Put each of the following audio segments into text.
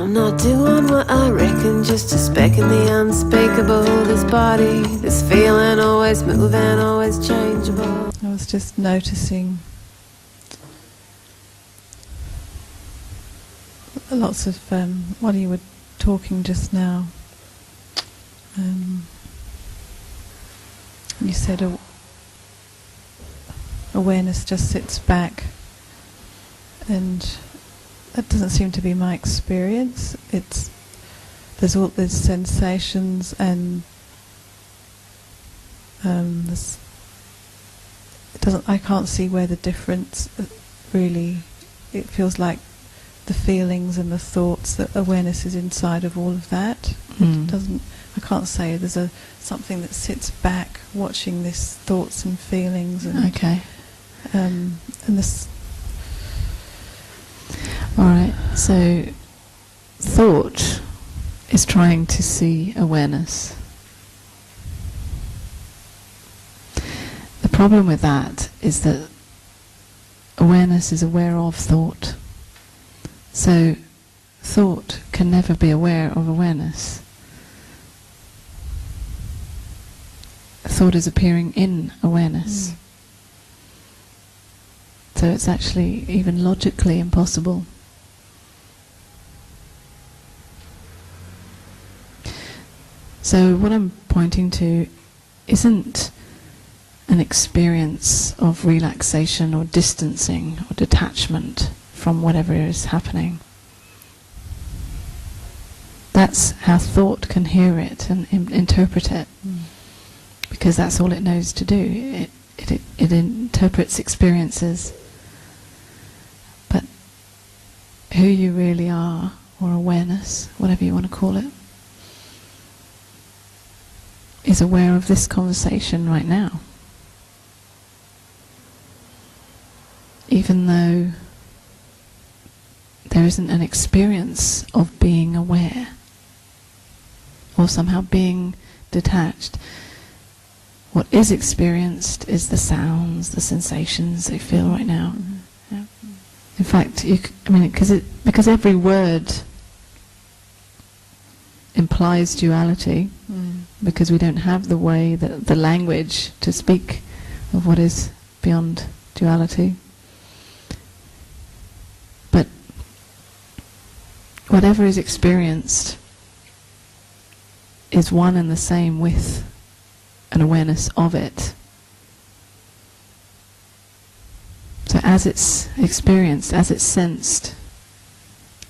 I'm not doing what I reckon, just a speck in the unspeakable. This body, this feeling, always moving, always changeable. I was just noticing lots of, while you were talking just now, you said awareness just sits back, and that doesn't seem to be my experience. There's all these sensations, and I can't see where the difference really. It feels like the feelings and the thoughts, that awareness is inside of all of that. It doesn't. I can't say there's something that sits back watching these thoughts and feelings. And, okay. And this. All right. So, thought is trying to see awareness. The problem with that is that awareness is aware of thought. So, thought can never be aware of awareness. Thought is appearing in awareness. So it's actually even logically impossible. So what I'm pointing to isn't an experience of relaxation or distancing or detachment from whatever is happening. That's how thought can hear it and interpret it, because that's all it knows to do. It interprets experiences. But who you really are, or awareness, whatever you want to call it, is aware of this conversation right now. Even though there isn't an experience of being aware, or somehow being detached, what is experienced is the sounds, the sensations they feel right now. Yeah. In fact, because every word implies duality, because we don't have the way, the language to speak of what is beyond duality. But whatever is experienced is one and the same with an awareness of it. So as it's experienced, as it's sensed,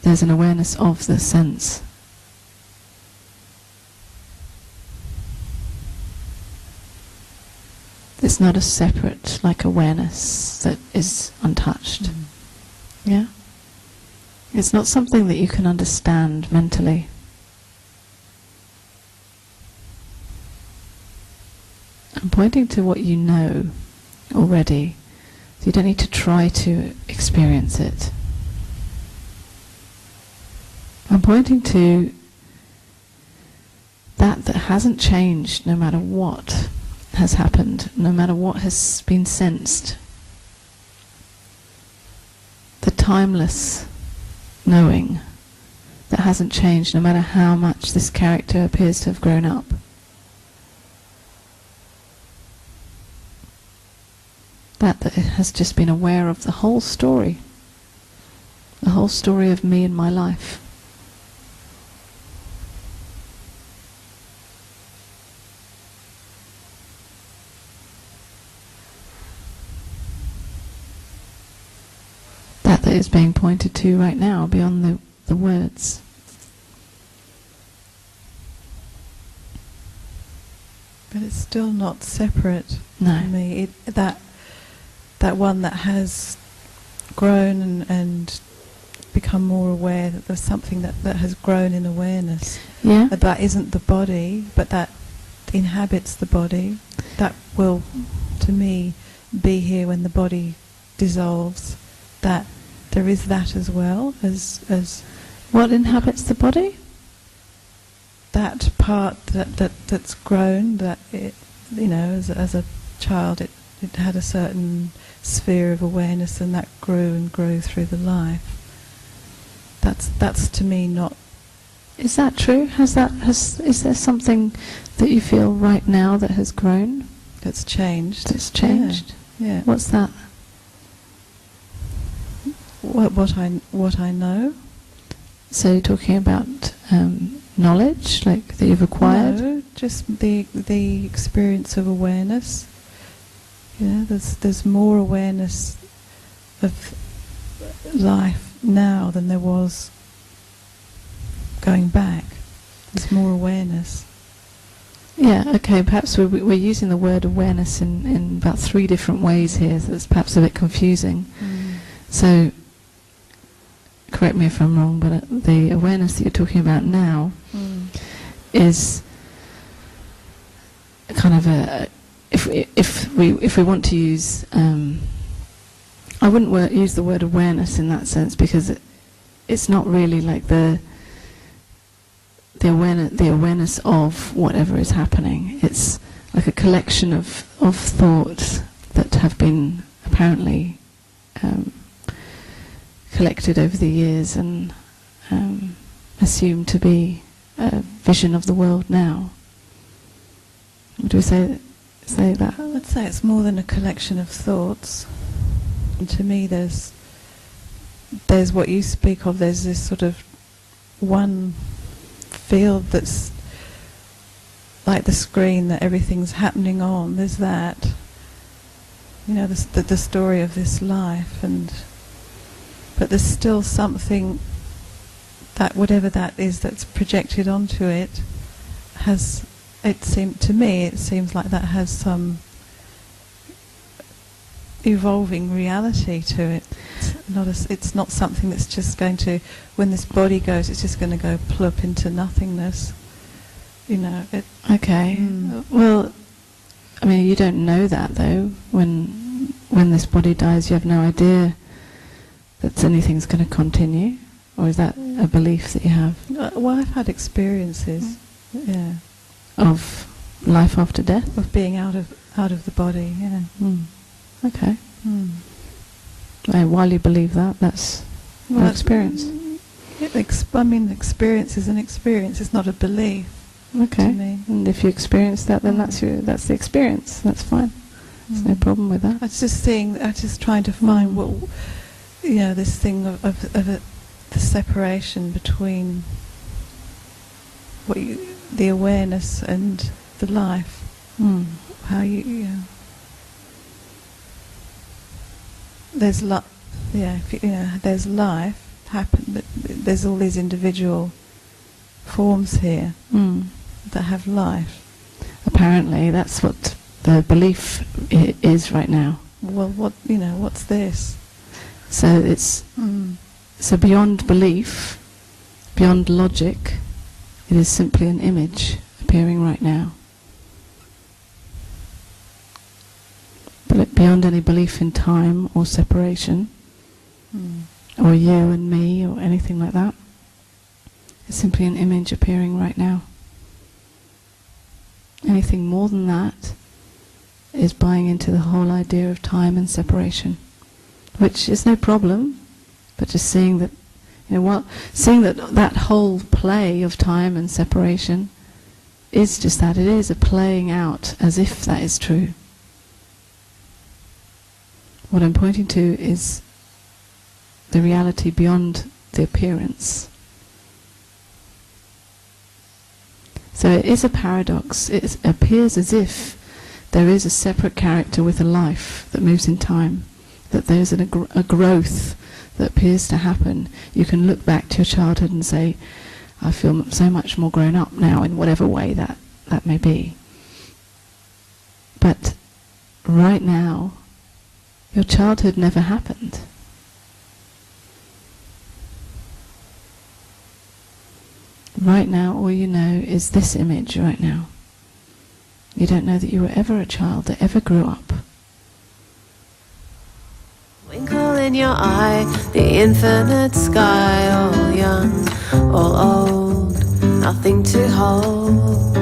there's an awareness of the sense. It's not a separate, like, awareness that is untouched. Yeah? It's not something that you can understand mentally. I'm pointing to what you know already, so you don't need to try to experience it. I'm pointing to that hasn't changed no matter what has happened, no matter what has been sensed. The timeless knowing that hasn't changed no matter how much this character appears to have grown up. That it has just been aware of the whole story of me and my life. That is being pointed to right now, beyond the words. But it's still not separate No. from me. That one that has grown and become more aware that there's something that has grown in awareness. Yeah. That isn't the body, but that inhabits the body. That will, to me, be here when the body dissolves. That there is that as well as what inhabits the body? That part that's grown. That it, as a child, it had a certain sphere of awareness, and that grew and grew through the life. That's to me not Is that true? Is there something that you feel right now that has grown? That's changed. It's changed? Yeah. What's that? What I know? So you're talking about knowledge, like that you've acquired? No, just the experience of awareness. Yeah, there's more awareness of life now than there was going back. There's more awareness. Yeah, okay, perhaps we're using the word awareness in about 3 different ways here, so it's perhaps a bit confusing. So, correct me if I'm wrong, but the awareness that you're talking about now is kind of a, if we want to use, I wouldn't use the word awareness in that sense, because it's not really like the awareness of whatever is happening. It's like a collection of thoughts that have been apparently collected over the years and assumed to be a vision of the world now. Would we say that? I'd say it's more than a collection of thoughts. And to me, there's what you speak of. There's this sort of one field that's like the screen that everything's happening on. There's that, the story of this life, but there's still something that whatever that is that's projected onto it has. It seems like that has some evolving reality to it. It's not something that's just going to, when this body goes, it's just going to go plop into nothingness. Okay. Well, I mean, you don't know that though. When this body dies, you have no idea that anything's going to continue, or is that a belief that you have? Well, I've had experiences, yeah, of life after death, of being out of the body. Yeah. Okay. While you believe that, that's an experience. Experience is an experience. It's not a belief. Okay. To me. And if you experience that, then that's the experience. That's fine. There's no problem with that. I was just trying to find what, this thing of the separation between the awareness and the life. How there's there's life happen, but there's all these individual forms here that have life. Apparently, that's what the belief is right now. Well, what's this? So it's so beyond belief, beyond logic. It is simply an image appearing right now. But beyond any belief in time or separation, or you and me, or anything like that, it's simply an image appearing right now. Anything more than that is buying into the whole idea of time and separation, which is no problem, but just seeing that, seeing that whole play of time and separation is just that. It is a playing out as if that is true. What I'm pointing to is the reality beyond the appearance. So it is a paradox. It appears as if there is a separate character with a life that moves in time, that there's a growth that appears to happen. You can look back to your childhood and say, I feel so much more grown up now, in whatever way that may be. But right now, your childhood never happened. Right now, all you know is this image right now. You don't know that you were ever a child that ever grew up. Twinkle in your eye, the infinite sky, all young, all old, nothing to hold.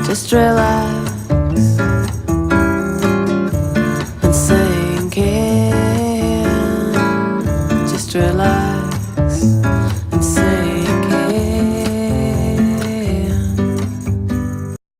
Just relax and sink in. Just relax. and say